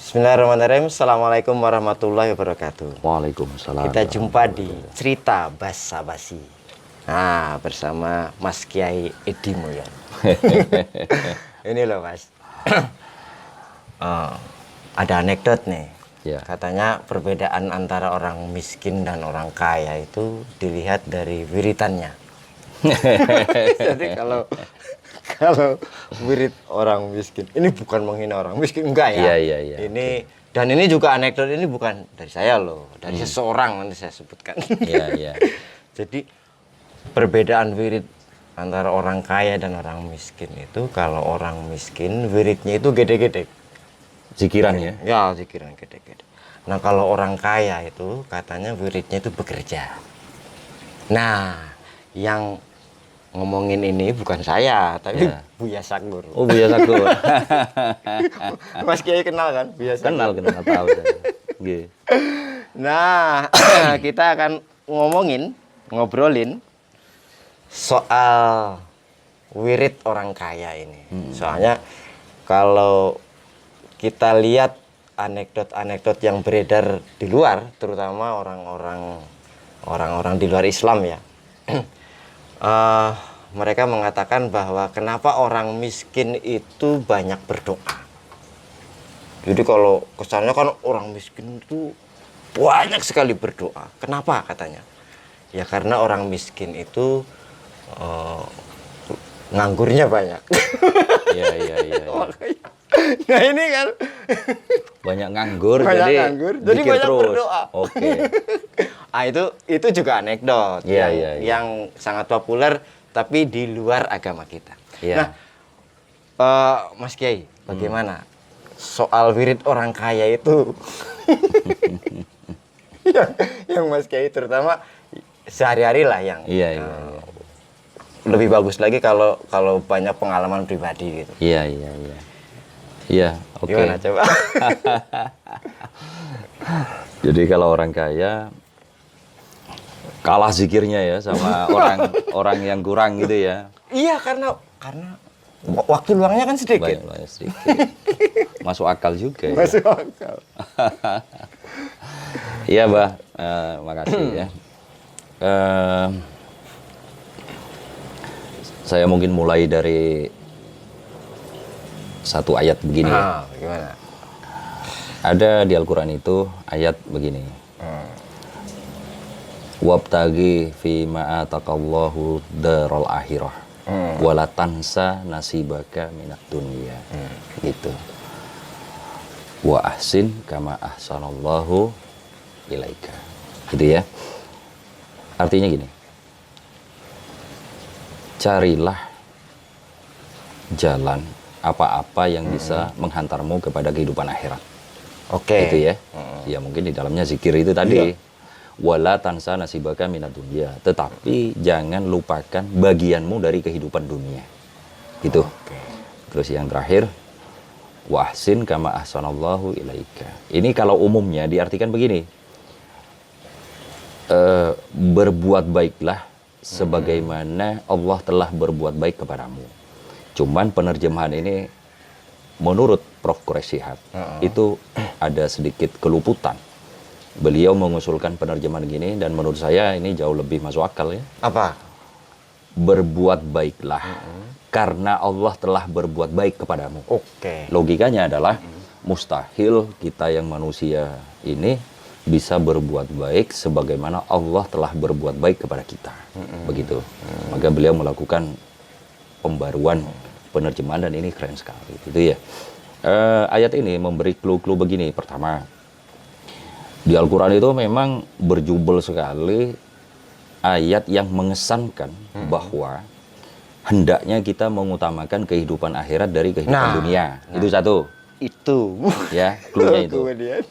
Bismillahirrahmanirrahim. Assalamualaikum warahmatullahi wabarakatuh. Waalaikumsalam. Kita jumpa di cerita Basa Basi. Nah, bersama Mas Kiai Edi Mulyan. Ini loh Mas. Ada anekdot nih. Ya. Katanya perbedaan antara orang miskin dan orang kaya itu dilihat dari wiritannya. Jadi kalau wirid orang miskin, ini bukan menghina orang miskin, enggak ya. Iya. Ini dan ini juga anekdot ini bukan dari saya loh, dari seseorang nanti saya sebutkan. Iya. Jadi perbedaan wirid antara orang kaya dan orang miskin itu, kalau orang miskin wiridnya itu gede-gede. Zikiran ya? Ya, zikiran gede-gede. Nah, kalau orang kaya itu katanya wiridnya itu bekerja. Nah, yang ngomongin ini bukan saya, tapi Ya. Buya Sakur. Oh, Buya Sakur. Mas Kiai kenal kan Buya Sakur? Kenal tahu saya. Nggih. Nah, kita akan ngobrolin soal wirid orang kaya ini. Soalnya kalau kita lihat anekdot-anekdot yang beredar di luar, terutama orang-orang di luar Islam ya. Mereka mengatakan bahwa kenapa orang miskin itu banyak berdoa. Jadi kalau kesannya kan orang miskin itu banyak sekali berdoa. Kenapa katanya? Ya karena orang miskin itu nganggurnya banyak. Iya. Nah ini kan Banyak nganggur, banyak jadi nganggur, jadi zikir banyak terus. berdoa. Oke. itu juga anekdot Iya. yang sangat populer tapi di luar agama kita. Iya. Nah, Mas Kiai, bagaimana soal wirid orang kaya itu? yang Mas Kiai terutama sehari-hari lah yang Iya. lebih bagus lagi kalau banyak pengalaman pribadi gitu. Iya, oke. Gimana coba? Jadi kalau orang kaya kalah zikirnya ya sama orang yang kurang gitu ya. Iya, karena waktu luangnya kan sedikit. Banyak sedikit. Masuk akal juga ya. Masuk akal. Iya, Mbah. Makasih ya. Saya mungkin mulai dari satu ayat begini ya. Gimana? Ada di Al-Quran itu ayat begini. Wabtagi fi ma'atakallahu daral akhirah. Wala tansa nasibaka minat dunia. Gitu. Wa ahsin kama ahsanallahu ilaika. Gitu ya. Artinya gini. Carilah jalan apa-apa yang bisa menghantarmu kepada kehidupan akhirat. Oke. Gitu ya. Ya mungkin di dalamnya zikir itu tadi. Wala tansa nasibaka minad dunya. Tetapi jangan lupakan bagianmu dari kehidupan dunia. Gitu. Terus yang terakhir, wahsin kama ahsanallahu ilaika. Ini kalau umumnya diartikan begini. Berbuat baiklah sebagaimana Allah telah berbuat baik kepadamu. Cuman penerjemahan ini menurut Prof. Quraish Shihab itu ada sedikit keluputan. Beliau mengusulkan penerjemahan gini dan menurut saya ini jauh lebih masuk akal ya. Apa? Berbuat baiklah karena Allah telah berbuat baik kepadamu. Oke. Logikanya adalah mustahil kita yang manusia ini bisa berbuat baik sebagaimana Allah telah berbuat baik kepada kita. Begitu. Maka beliau melakukan pembaruan penerjemahan dan ini keren sekali. Gitu ya. Ayat ini memberi clue-clue begini. Pertama, di Al-Quran itu memang berjubel sekali ayat yang mengesankan bahwa hendaknya kita mengutamakan kehidupan akhirat dari kehidupan dunia. Itu satu. Itu. Ya, clue-nya itu. Kemudian.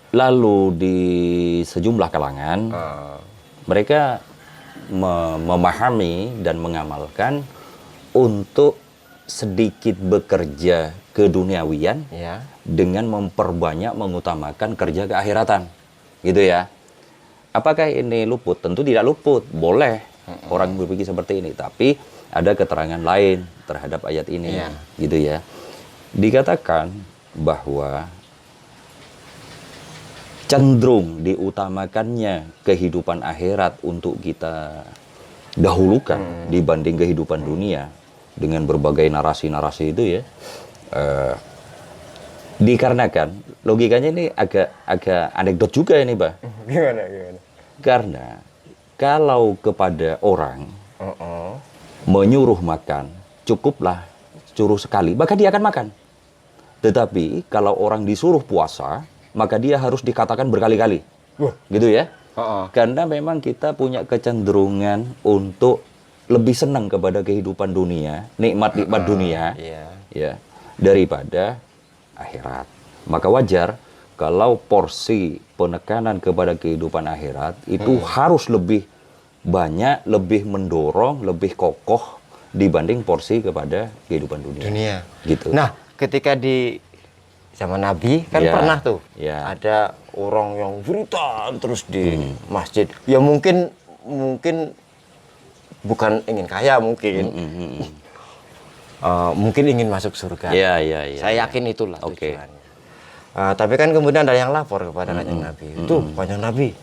Lalu di sejumlah kalangan mereka memahami dan mengamalkan untuk sedikit bekerja keduniawian dengan memperbanyak mengutamakan kerja keakhiratan, gitu ya. Apakah ini luput? Tentu tidak luput. Boleh orang berpikir seperti ini, tapi ada keterangan lain terhadap ayat ini, gitu ya. Dikatakan bahwa cenderung diutamakannya kehidupan akhirat untuk kita dahulukan dibanding kehidupan dunia dengan berbagai narasi-narasi itu ya, dikarenakan logikanya ini agak anekdot juga ini, Bah. Gimana? Karena kalau kepada orang menyuruh makan, cukuplah suruh sekali, maka dia akan makan. Tetapi kalau orang disuruh puasa, maka dia harus dikatakan berkali-kali. Gitu ya. Karena memang kita punya kecenderungan untuk lebih senang kepada kehidupan dunia, nikmat-nikmat dunia, ya, daripada akhirat. Maka wajar kalau porsi penekanan kepada kehidupan akhirat itu harus lebih banyak, lebih mendorong, lebih kokoh dibanding porsi kepada kehidupan dunia. Gitu. Nah, ketika di zaman Nabi kan Ya, pernah tuh ya. ada orang yang beritan terus di masjid. Ya mungkin bukan ingin kaya mungkin. Mungkin ingin masuk surga. Ya. Saya yakin itulah Oke. tujuannya. Tapi kan kemudian ada yang lapor kepada Kanjeng Nabi. Tuh, Kanjeng Nabi,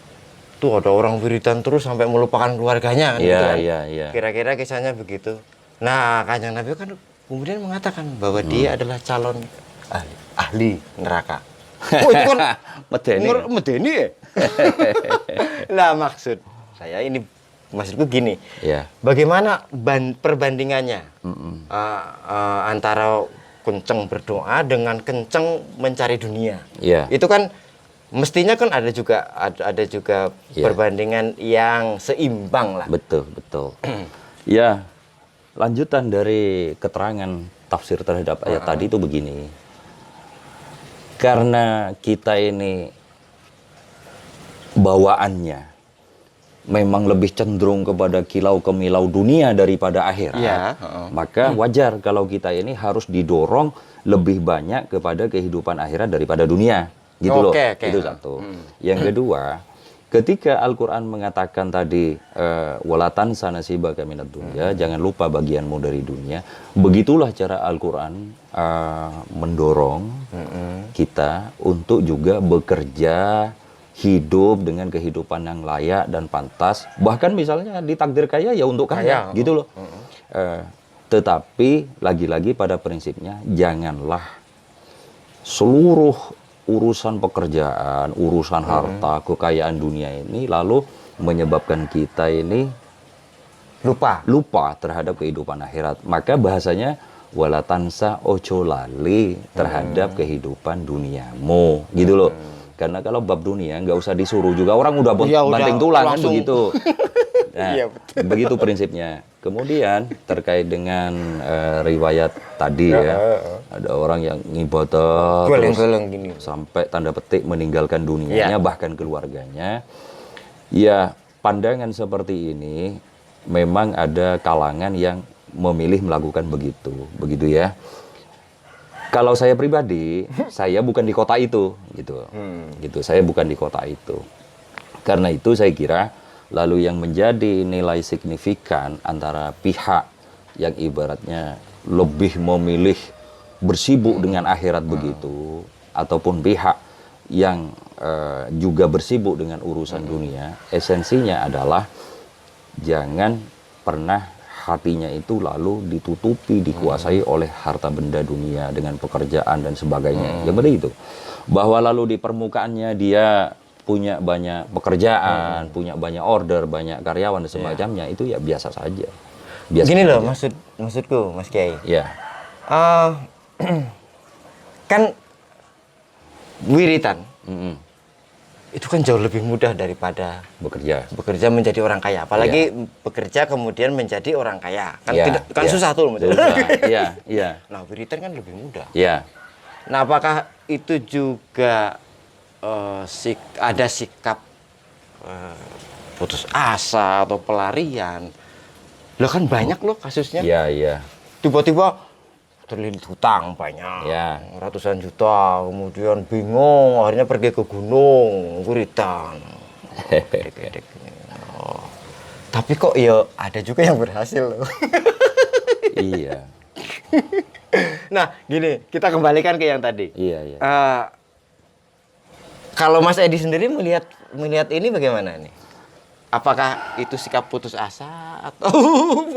tuh ada orang wiridan terus sampai melupakan keluarganya. Kan, Iya, gitu kan. iya. Kira-kira kisahnya begitu. Nah, Kanjeng Nabi kan kemudian mengatakan bahwa dia adalah calon ahli neraka. Oh, itu kan medeni ya? Lah maksud saya ini, maksudku gini. Ya. Bagaimana perbandingannya antara kenceng berdoa dengan kenceng mencari dunia? Iya. Itu kan mestinya kan ada juga Iya. perbandingan yang seimbang lah. Betul. Ya, lanjutan dari keterangan tafsir terhadap ayat tadi itu begini. Karena kita ini bawaannya memang lebih cenderung kepada kilau kemilau dunia daripada akhirat, Iya. maka wajar kalau kita ini harus didorong lebih banyak kepada kehidupan akhirat daripada dunia, gitu loh. Oke. Itu satu. Yang kedua, ketika Al-Quran mengatakan tadi walatan sanasibaka minad dunya, jangan lupa bagianmu dari dunia, begitulah cara Al-Quran mendorong kita untuk juga bekerja, hidup dengan kehidupan yang layak dan pantas, bahkan misalnya ditakdir kaya ya untuk kaya, gitu loh. Tetapi lagi-lagi pada prinsipnya janganlah seluruh urusan pekerjaan, urusan harta, kekayaan dunia ini lalu menyebabkan kita ini lupa terhadap kehidupan akhirat. Maka bahasanya wala tansa ojo lali terhadap kehidupan duniamu, gitu loh. Karena kalau bab dunia nggak usah disuruh juga orang udah banting tulang kan begitu. Nah, Iya, begitu prinsipnya. Kemudian terkait dengan riwayat tadi ya, ada orang yang ngibadah terus Goleng-goleng gini. sampai tanda petik meninggalkan dunianya bahkan keluarganya. Ya, pandangan seperti ini memang ada kalangan yang memilih melakukan begitu ya. Kalau saya pribadi, saya bukan di kota itu, gitu. Saya bukan di kota itu. Karena itu saya kira, lalu yang menjadi nilai signifikan antara pihak yang ibaratnya lebih memilih bersibuk dengan akhirat begitu, ataupun pihak yang juga bersibuk dengan urusan dunia, esensinya adalah jangan pernah hatinya itu lalu ditutupi, dikuasai oleh harta benda dunia dengan pekerjaan dan sebagainya. Ya begitu. Bahwa lalu di permukaannya dia punya banyak pekerjaan, punya banyak order, banyak karyawan dan semacamnya, itu ya biasa saja. Gini loh maksudku Mas Kiai. Ya. Kan wiritan itu kan jauh lebih mudah daripada bekerja menjadi orang kaya, apalagi bekerja kemudian menjadi orang kaya kan susah tuh. Iya. Nah, wiritan kan lebih mudah. Iya. Nah, apakah itu juga ada sikap putus asa atau pelarian? Loh kan banyak loh kasusnya. Iya. Tiba-tiba terlilit hutang banyak, Ya. ratusan juta, kemudian bingung, akhirnya pergi ke gunung, wiritan. Tapi kok ya ada juga yang berhasil loh. Iya. Nah, gini, kita kembalikan ke yang tadi. Iya, iya. Kalau Mas Edi sendiri melihat ini bagaimana nih? Apakah itu sikap putus asa atau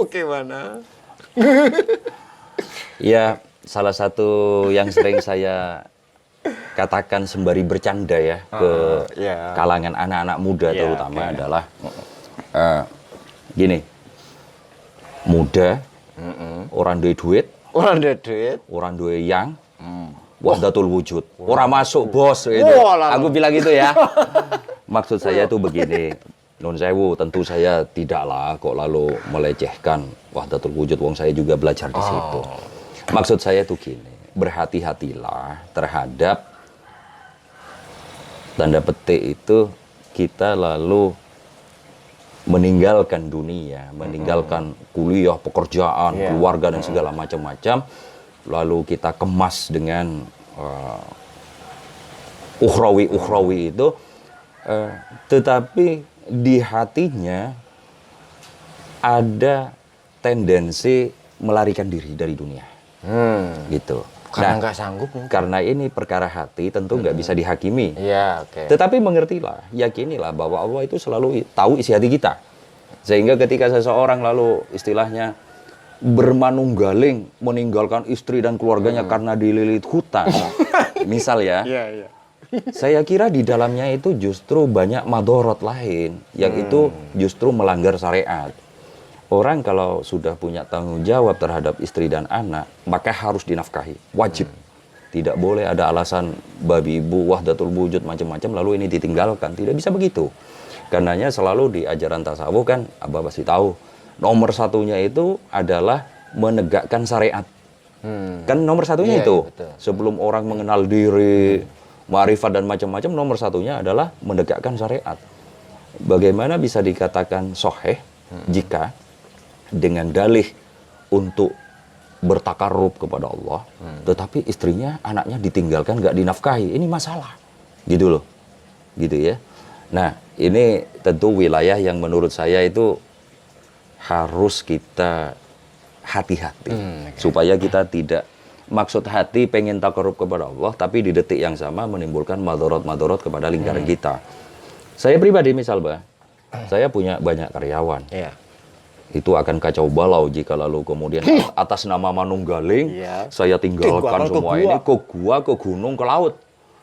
bagaimana? Ya, salah satu yang sering saya katakan sembari bercanda ya ke ya. kalangan anak-anak muda Ya, terutama oke. adalah gini, muda, orang duwe duit, Orang ada duit. orang duwe yang, wahdatul wujud, orang masuk bos itu. Wah, lalu. Aku bilang gitu ya. Maksud saya itu begini, Nun sewu, tentu saya tidaklah kok lalu melecehkan wahdatul wujud, wong saya juga belajar di situ. Maksud saya itu gini, berhati-hatilah terhadap tanda petik itu kita lalu meninggalkan dunia, meninggalkan kuliah, pekerjaan, keluarga dan segala macam-macam, lalu kita kemas dengan ukhrawi itu, tetapi di hatinya ada tendensi melarikan diri dari dunia, gitu. Karena nggak sanggup mungkin. Karena ini perkara hati tentu nggak bisa dihakimi. Iya, oke. Tetapi mengertilah, yakinilah bahwa Allah itu selalu tahu isi hati kita. Sehingga ketika seseorang lalu istilahnya bermanunggaling meninggalkan istri dan keluarganya karena dililit hutang, misal ya, Iya. saya kira di dalamnya itu justru banyak madorot lain, yang itu justru melanggar syariat. Orang kalau sudah punya tanggung jawab terhadap istri dan anak, maka harus dinafkahi, wajib. Tidak boleh ada alasan babi ibu, wahdatul wujud, macam-macam, lalu ini ditinggalkan. Tidak bisa begitu. Karenanya selalu di ajaran tasawuf kan, Abah pasti tahu, nomor satunya itu adalah menegakkan syariat. Kan nomor satunya Iya, itu. iya, betul. Sebelum orang mengenal diri, ma'rifat dan macam-macam, nomor satunya adalah menegakkan syariat. Bagaimana bisa dikatakan soheh jika dengan dalih untuk bertakarrub kepada Allah, tetapi istrinya, anaknya ditinggalkan, nggak dinafkahi, ini masalah, gitu loh, gitu ya. Nah, ini tentu wilayah yang menurut saya itu harus kita hati-hati, supaya kita tidak maksud hati pengen takarrub kepada Allah, tapi di detik yang sama menimbulkan madorot-madorot kepada lingkaran kita. Saya pribadi misal, saya punya banyak karyawan. Iya. Itu akan kacau balau jika lalu kemudian atas nama manunggaling saya tinggalkan Tinggalkan ke semua gua. ini ke gua, ke gunung, ke laut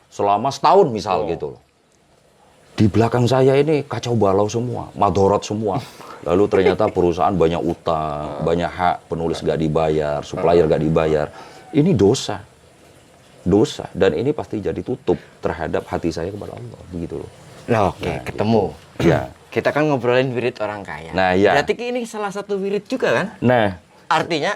selama setahun misal gitu loh. Di belakang saya ini kacau balau semua, madorot semua. Lalu ternyata perusahaan banyak utang, banyak hak penulis gak dibayar, supplier gak dibayar. Ini dosa, dan ini pasti jadi tutup terhadap hati saya kepada Allah, begitu loh. Nah, oke, ketemu. Ya. Kita kan ngobrolin wirid orang kaya. Nah, iya. Berarti ini salah satu wirid juga kan? Nah, Artinya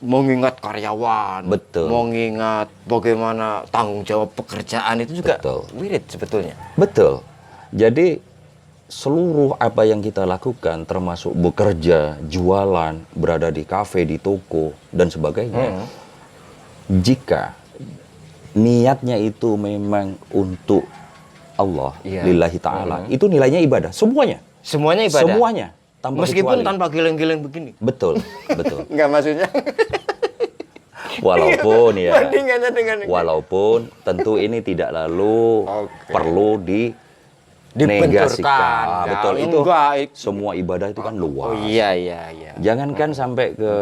mengingat karyawan, Betul. mengingat bagaimana tanggung jawab pekerjaan itu juga Betul. wirid sebetulnya. betul. Jadi seluruh apa yang kita lakukan termasuk bekerja, jualan, berada di kafe, di toko dan sebagainya. Jika niatnya itu memang untuk Allah, Iya. lillahi ta'ala, itu nilainya ibadah, semuanya. Semuanya ibadah. Semuanya, tanpa Meskipun kecuali. tanpa geleng-geleng begini. Betul, betul. Enggak maksudnya. Walaupun ya, Bandingannya dengan walaupun tentu ini tidak lalu Oke. perlu Dibenturkan. negasikan. Enggak, Betul, itu enggak. semua ibadah itu kan luas. Oh iya. Jangankan sampai ke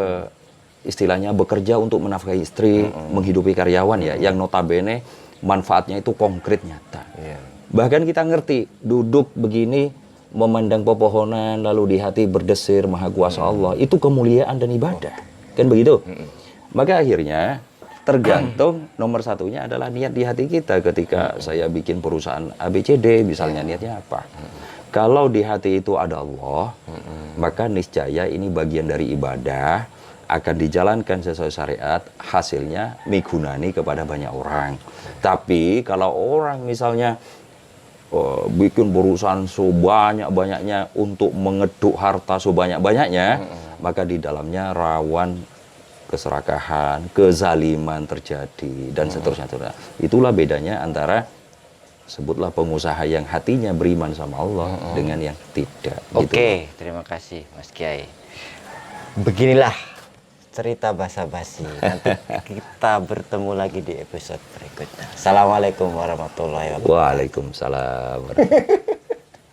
istilahnya bekerja untuk menafkahi istri, menghidupi karyawan ya, yang notabene manfaatnya itu konkret nyata. Iya. Bahkan kita ngerti, duduk begini, memandang pepohonan, lalu di hati berdesir Maha Kuasa Allah, itu kemuliaan dan ibadah. Kan begitu? Maka akhirnya, tergantung nomor satunya adalah niat di hati kita ketika saya bikin perusahaan ABCD, misalnya niatnya apa. Kalau di hati itu ada Allah, maka niscaya ini bagian dari ibadah, akan dijalankan sesuai syariat, hasilnya migunani kepada banyak orang. Tapi kalau orang misalnya bikin perusahaan sebanyak-banyaknya untuk mengeduk harta sebanyak-banyaknya, maka di dalamnya rawan keserakahan, kezaliman terjadi, dan seterusnya. Itulah bedanya antara, sebutlah pengusaha yang hatinya beriman sama Allah dengan yang tidak. Oke, terima kasih Mas Kiai. Beginilah cerita basa-basi. Nanti kita bertemu lagi di episode berikutnya. Assalamualaikum warahmatullahi wabarakatuh. Waalaikumsalam.